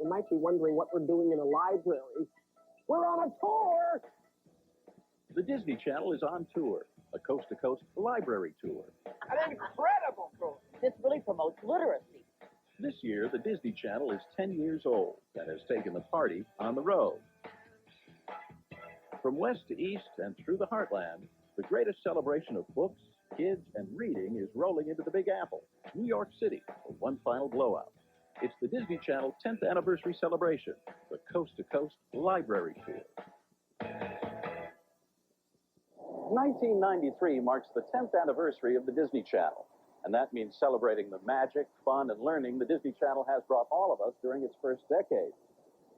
You might be wondering what we're doing in a library. We're on a tour! The Disney Channel is on tour, a coast-to-coast library tour. An incredible tour! This really promotes literacy. This year, the Disney Channel is 10 years old and has taken the party on the road. From west to east and through the heartland, the greatest celebration of books, kids, and reading is rolling into the Big Apple, New York City, for one final blowout. It's the Disney Channel 10th anniversary celebration, the Coast to Coast Library Tour. 1993 marks the 10th anniversary of the Disney Channel, and that means celebrating the magic, fun, and learning the Disney Channel has brought all of us during its first decade.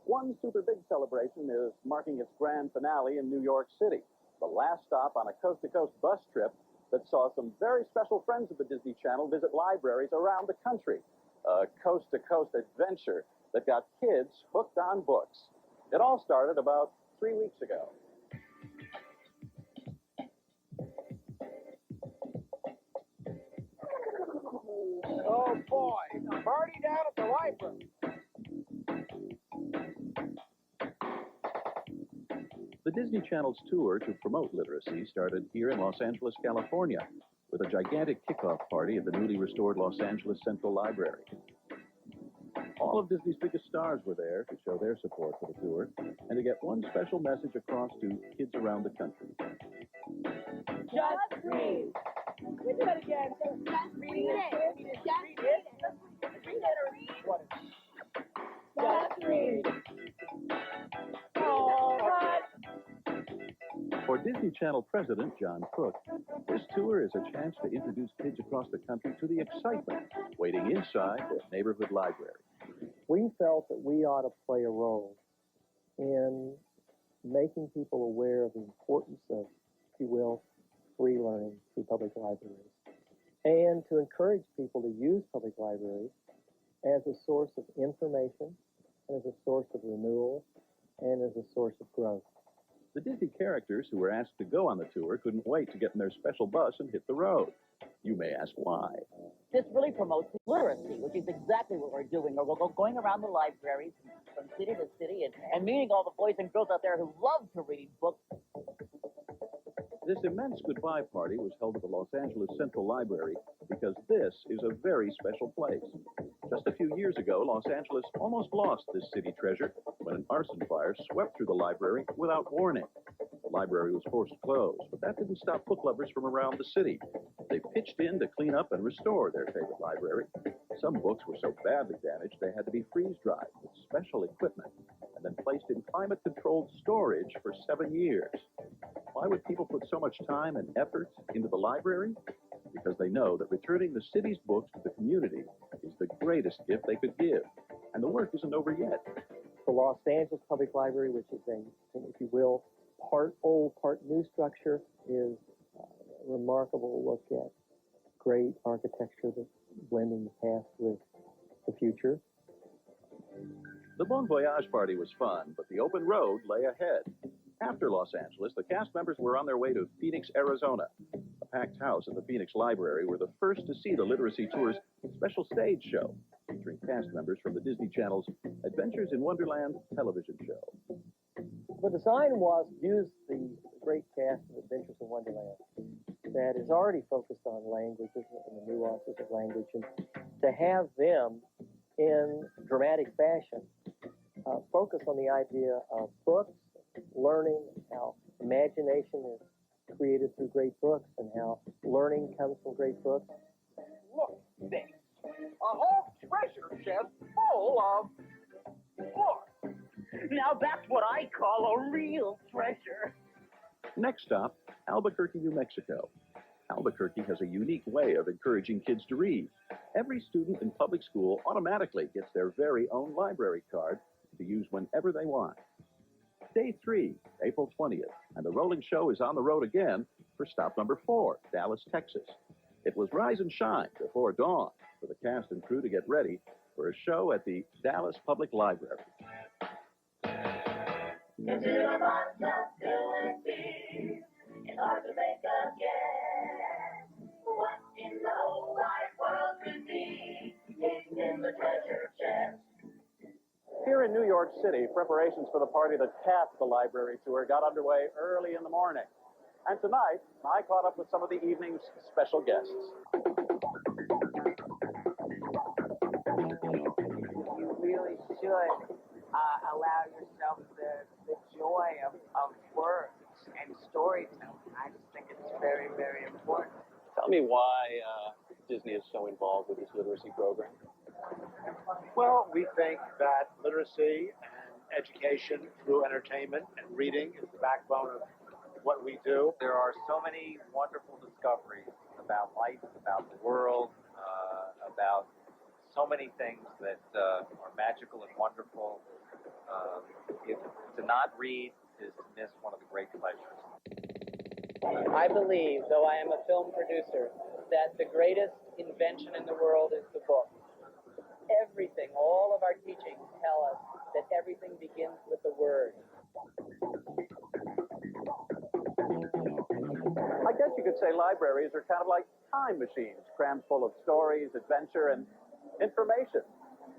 One super big celebration is marking its grand finale in New York City, the last stop on a coast-to-coast bus trip that saw some very special friends of the Disney Channel visit libraries around the country. A coast-to-coast adventure that got kids hooked on books. It all started about 3 weeks ago. Oh boy, party down at the library. The Disney Channel's tour to promote literacy started here in Los Angeles, California, with a gigantic kickoff party at the newly restored Los Angeles Central Library. All of Disney's biggest stars were there to show their support for the tour and to get one special message across to kids around the country. Just read. We do it again. Just read it. Just read it. Read it or read. What? Just read. All right. For Disney Channel President John Cook, this tour is a chance to introduce kids across the country to the excitement waiting inside their neighborhood library. We felt that we ought to play a role in making people aware of the importance of, if you will, free learning through public libraries, and to encourage people to use public libraries as a source of information, as a source of renewal, and as a source of growth. The Disney characters who were asked to go on the tour couldn't wait to get in their special bus and hit the road. You may ask why. This really promotes literacy, which is exactly what we're doing. We're going around the libraries from city to city and meeting all the boys and girls out there who love to read books. This immense goodbye party was held at the Los Angeles Central Library because this is a very special place. Just a few years ago, Los Angeles almost lost this city treasure when an arson fire swept through the library without warning. The library was forced to close, but that didn't stop book lovers from around the city. They pitched in to clean up and restore their favorite library. Some books were so badly damaged they had to be freeze-dried with special equipment and then placed in climate-controlled storage for 7 years. Why would people put so much time and effort into the library? Because they know that returning the city's books to the community is the greatest gift they could give. And the work isn't over yet. The Los Angeles Public Library, which is a, if you will, part old, part new structure, is a remarkable look at great architecture that's blending the past with the future. The Bon Voyage party was fun, but the open road lay ahead. After Los Angeles, the cast members were on their way to Phoenix, Arizona. A packed house at the Phoenix Library were the first to see the Literacy Tour's special stage show, featuring cast members from the Disney Channel's Adventures in Wonderland television show. The design was to use the great cast of Adventures in Wonderland that is already focused on languages and the nuances of language, and to have them in dramatic fashion focus on the idea of books, learning, how imagination is created through great books, and how learning comes from great books. Look, this. A whole treasure chest full of books. Now that's what I call a real treasure. Next stop, Albuquerque, New Mexico. Albuquerque has a unique way of encouraging kids to read. Every student in public school automatically gets their very own library card to use whenever they want. Day 3, April 20th, and the rolling show is on the road again for stop number 4, Dallas, Texas. It was rise and shine before dawn for the cast and crew to get ready for a show at the Dallas Public Library. Into a possibility, it's hard to make a guess. What in the whole wide world could be hidden in the treasure chest? Here in New York City, preparations for the party that capped the library tour got underway early in the morning. And tonight, I caught up with some of the evening's special guests. You really should allow yourself the joy of words and storytelling. I just think it's very, very important. Tell me why Disney is so involved with this literacy program. Well, we think that literacy and education through entertainment and reading is the backbone of what we do. There are so many wonderful discoveries about life, about the world, about so many things that are magical and wonderful. To not read is to miss one of the great pleasures. I believe, though I am a film producer, that the greatest invention in the world is the book. Everything, all of our teachings tell us that everything begins with the word. I guess you could say libraries are kind of like time machines, crammed full of stories, adventure, and information.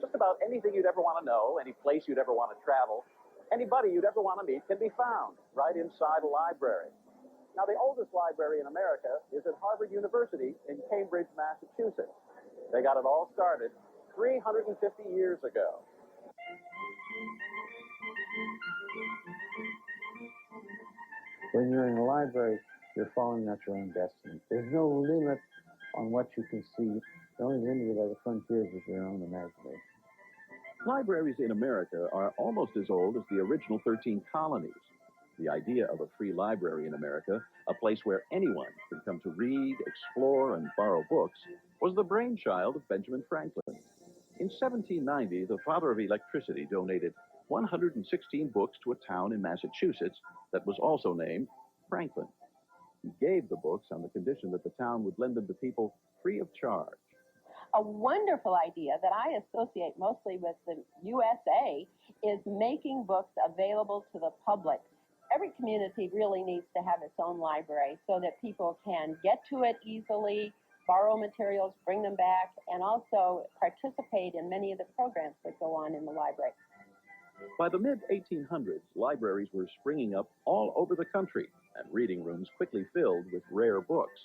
Just about anything you'd ever want to know, any place you'd ever want to travel, anybody you'd ever want to meet can be found right inside a library. Now, the oldest library in America is at Harvard University in Cambridge, Massachusetts. They got it all started 350 years ago. When you're in a library, you're following out your own destiny. There's no limit on what you can see. The only limit by the frontiers is your own imagination. Libraries in America are almost as old as the original 13 colonies. The idea of a free library in America, a place where anyone can come to read, explore, and borrow books, was the brainchild of Benjamin Franklin. In 1790, the father of electricity donated 116 books to a town in Massachusetts that was also named Franklin. He gave the books on the condition that the town would lend them to people free of charge. A wonderful idea that I associate mostly with the USA is making books available to the public. Every community really needs to have its own library so that people can get to it easily, borrow materials, bring them back, and also participate in many of the programs that go on in the library. By the mid-1800s, libraries were springing up all over the country, and reading rooms quickly filled with rare books.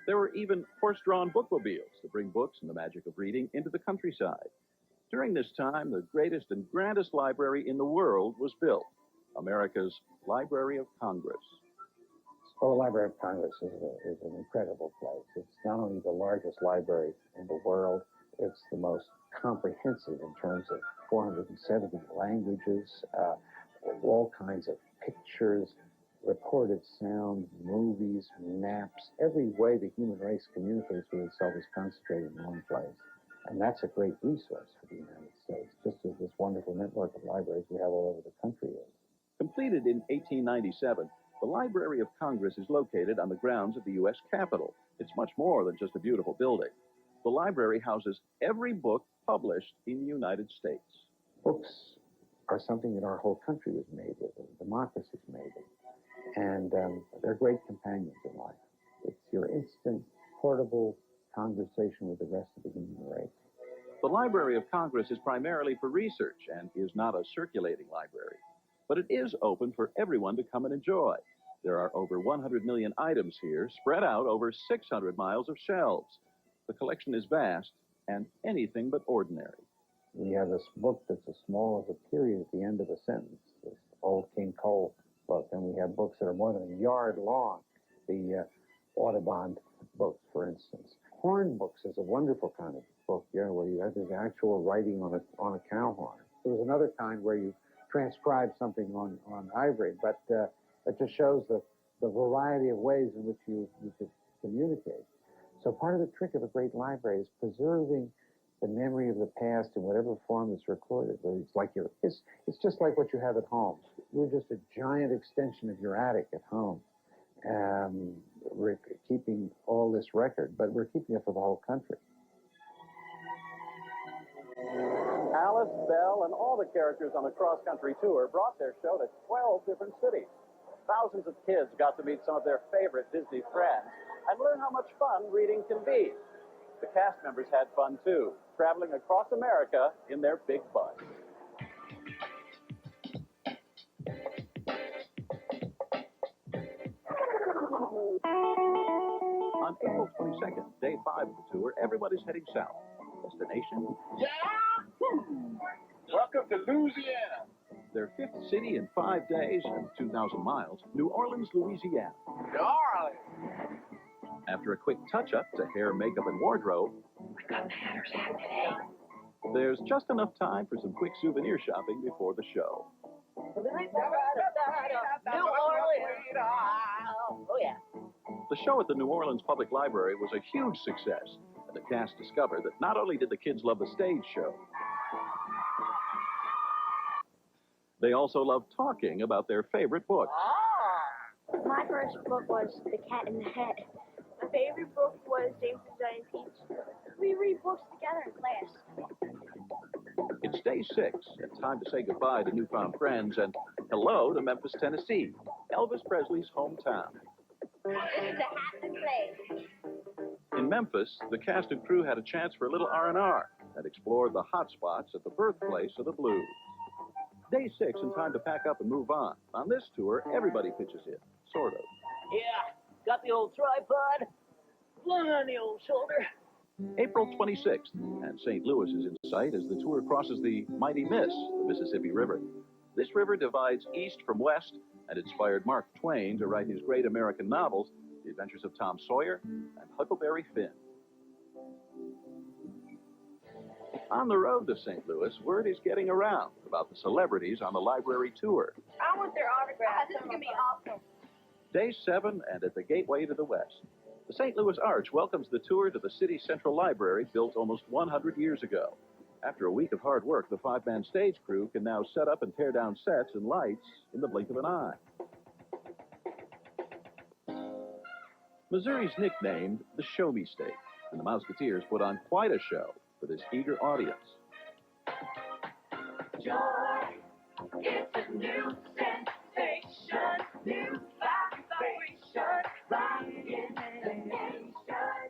There were even horse-drawn bookmobiles to bring books and the magic of reading into the countryside. During this time, the greatest and grandest library in the world was built, America's Library of Congress. Well, the Library of Congress is an incredible place. It's not only the largest library in the world, it's the most comprehensive in terms of 470 languages, all kinds of pictures, recorded sound, movies, maps. Every way the human race communicates with itself is concentrated in one place. And that's a great resource for the United States, just as this wonderful network of libraries we have all over the country is. Completed in 1897, the Library of Congress is located on the grounds of the U.S. Capitol. It's much more than just a beautiful building. The library houses every book published in the United States. Books are something that our whole country was made with, and democracy is made with. And they're great companions in life. It's your instant, portable conversation with the rest of the human race. The Library of Congress is primarily for research and is not a circulating library. But it is open for everyone to come and enjoy. There are over 100 million items here, spread out over 600 miles of shelves. The collection is vast and anything but ordinary. We have this book that's as small as a period at the end of a sentence, this old King Cole book, and we have books that are more than a yard long, the Audubon books, for instance. Horn books is a wonderful kind of book, where you have this actual writing on a cow horn. There was another kind where you transcribe something on ivory, but it just shows the variety of ways in which you could communicate. So part of the trick of a great library is preserving the memory of the past in whatever form it's recorded. It's just like what you have at home. We're just a giant extension of your attic at home. We're keeping all this record, but we're keeping it for the whole country. Alice, Belle, and all the characters on the cross-country tour brought their show to 12 different cities. Thousands of kids got to meet some of their favorite Disney friends and learn how much fun reading can be. The cast members had fun, too, traveling across America in their big bus. April 22nd, day 5 of the tour, everybody's heading south. Destination? Welcome to Louisiana. Their 5th city in 5 days and 2,000 miles, New Orleans, Louisiana. Darling. After a quick touch-up to hair, makeup, and wardrobe, I got the Hatter's hat today. there's just enough time for some quick souvenir shopping before the show. New Orleans. Oh, yeah. The show at the New Orleans Public Library was a huge success, and the cast discovered that not only did the kids love the stage show, they also loved talking about their favorite books. My first book was The Cat in the Hat. My favorite book was James the Giant Peach. We read books together in class. It's day 6, and time to say goodbye to newfound friends and hello to Memphis, Tennessee, Elvis Presley's hometown. This is a happy place. In Memphis, the cast and crew had a chance for a little R&R and explored the hot spots at the birthplace of the blues. Day 6 and time to pack up and move on. On this tour, everybody pitches in, sort of. Yeah, got the old tripod, flung on the old shoulder. April 26th, and St. Louis is in sight as the tour crosses the mighty Miss, the Mississippi River. This river divides east from west and inspired Mark Twain to write his great American novels, The Adventures of Tom Sawyer and Huckleberry Finn. On the road to St. Louis, word is getting around about the celebrities on the library tour. I want their autograph. This is going to be awesome. Day 7, and at the gateway to the west. The St. Louis Arch welcomes the tour to the city's central library, built almost 100 years ago. After a week of hard work, the 5-man stage crew can now set up and tear down sets and lights in the blink of an eye. Missouri's nicknamed the Show Me State, and the Mouseketeers put on quite a show for this eager audience. Joy, it's a new sensation, new vibration, right in the nation.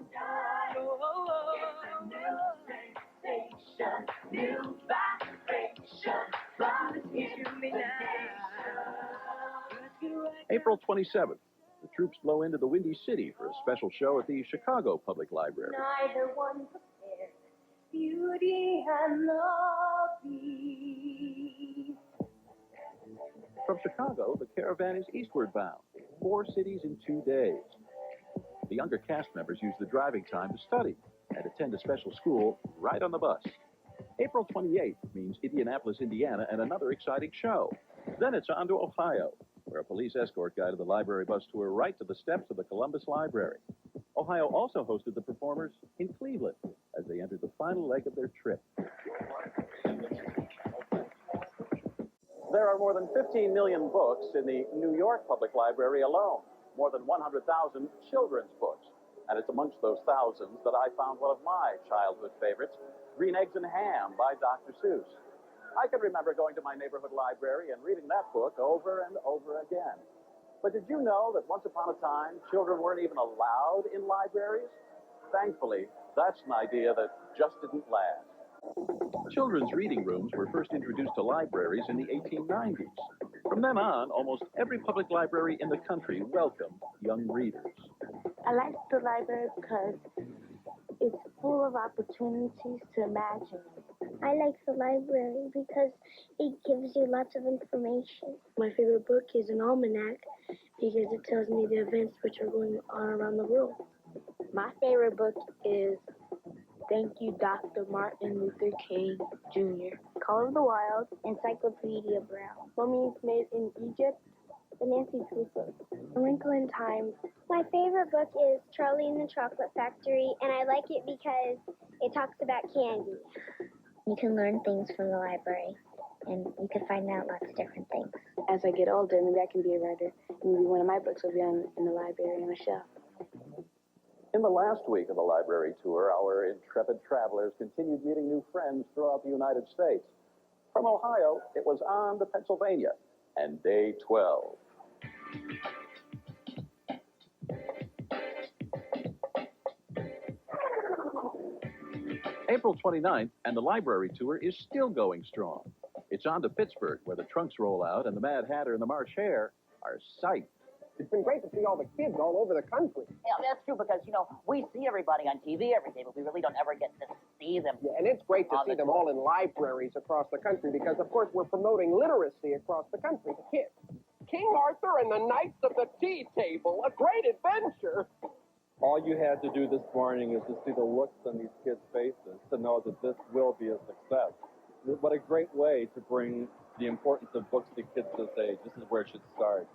It's a new sensation, new vibration, right in the nation. April 27th, the troops blow into the Windy City for a special show at the Chicago Public Library. Neither one compares, beauty and lovely. From Chicago, the caravan is eastward bound, 4 cities in 2 days. The younger cast members use the driving time to study and attend a special school right on the bus. April 28th means Indianapolis, Indiana, and another exciting show. Then it's on to Ohio, where a police escort guided the library bus tour right to the steps of the Columbus Library. Ohio also hosted the performers in Cleveland as they entered the final leg of their trip. There are more than 15 million books in the New York Public Library alone, more than 100,000 children's books. And it's amongst those thousands that I found one of my childhood favorites, Green Eggs and Ham by Dr. Seuss. I can remember going to my neighborhood library and reading that book over and over again. But did you know that once upon a time, children weren't even allowed in libraries? Thankfully, that's an idea that just didn't last. Children's reading rooms were first introduced to libraries in the 1890s. From then on, almost every public library in the country welcomed young readers. I like the library because it's full of opportunities to imagine. I like the library because it gives you lots of information. My favorite book is an almanac because it tells me the events which are going on around the world. My favorite book is Thank You, Dr. Martin Luther King Jr. Call of the Wild, Encyclopedia Brown. Mummies Made in Egypt, the Nancy Drew book. A Wrinkle in Time. My favorite book is Charlie and the Chocolate Factory, and I like it because it talks about candy. You can learn things from the library, and you can find out lots of different things. As I get older, maybe I can be a writer. Maybe one of my books will be in the library on a shelf. In the last week of the library tour, our intrepid travelers continued meeting new friends throughout the United States. From Ohio, it was on to Pennsylvania, and day 12. April 29th, and the library tour is still going strong. It's on to Pittsburgh, where the trunks roll out and the Mad Hatter and the March Hare are psyched. It's been great to see all the kids all over the country. Yeah, that's true because, you know, we see everybody on TV every day, but we really don't ever get to see them. Yeah, and it's great to see them all in libraries across the country because, of course, we're promoting literacy across the country to kids. King Arthur and the Knights of the Tea Table, a great adventure. All you had to do this morning is to see the looks on these kids' faces to know that this will be a success. What a great way to bring the importance of books to kids this age. This is where it should start.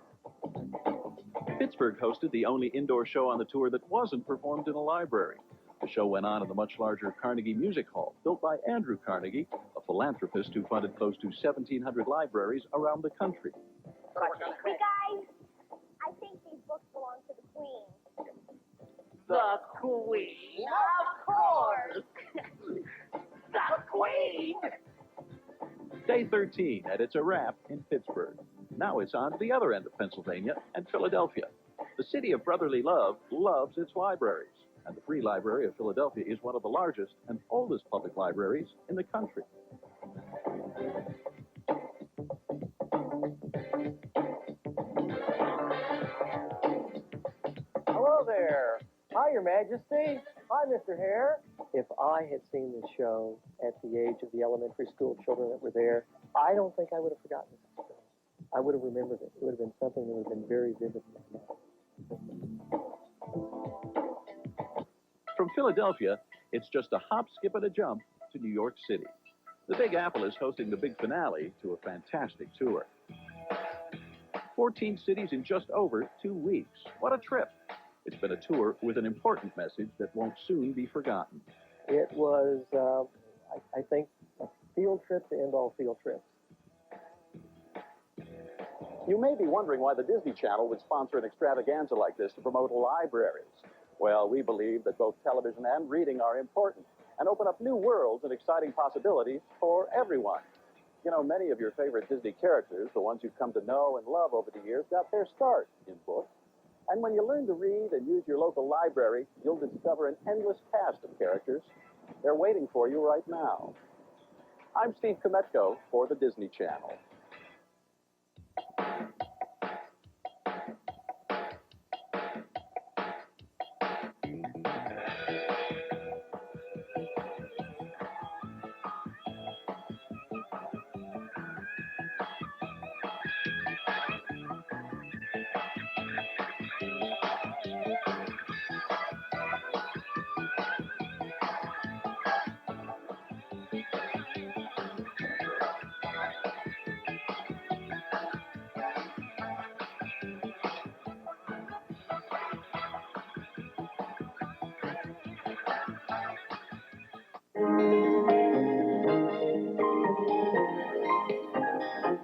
Pittsburgh hosted the only indoor show on the tour that wasn't performed in a library. The show went on in the much larger Carnegie Music Hall, built by Andrew Carnegie, a philanthropist who funded close to 1,700 libraries around the country. Hey guys, I think these books belong to the Queen. The Queen, of course. The Queen. Day 13, and it's a wrap in Pittsburgh. Now it's on to the other end of Pennsylvania and Philadelphia. The city of brotherly love loves its libraries, and the Free Library of Philadelphia is one of the largest and oldest public libraries in the country. Hello there. Hi, Your Majesty. Hi, Mr. Hare. If I had seen this show at the age of the elementary school children that were there, I don't think I would have forgotten this show. I would have remembered it. It would have been something that would have been very vivid in my mind. From Philadelphia, it's just a hop, skip, and a jump to New York City. The Big Apple is hosting the big finale to a fantastic tour. 14 cities in just over 2 weeks. What a trip. It's been a tour with an important message that won't soon be forgotten. It was, I think, a field trip to end all field trips. You may be wondering why the Disney Channel would sponsor an extravaganza like this to promote libraries. Well, we believe that both television and reading are important and open up new worlds and exciting possibilities for everyone. You know, many of your favorite Disney characters, the ones you've come to know and love over the years, got their start in books. And when you learn to read and use your local library, you'll discover an endless cast of characters. They're waiting for you right now. I'm Steve Kmetko for the Disney Channel.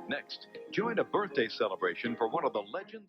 Next, join a birthday celebration for one of the legends.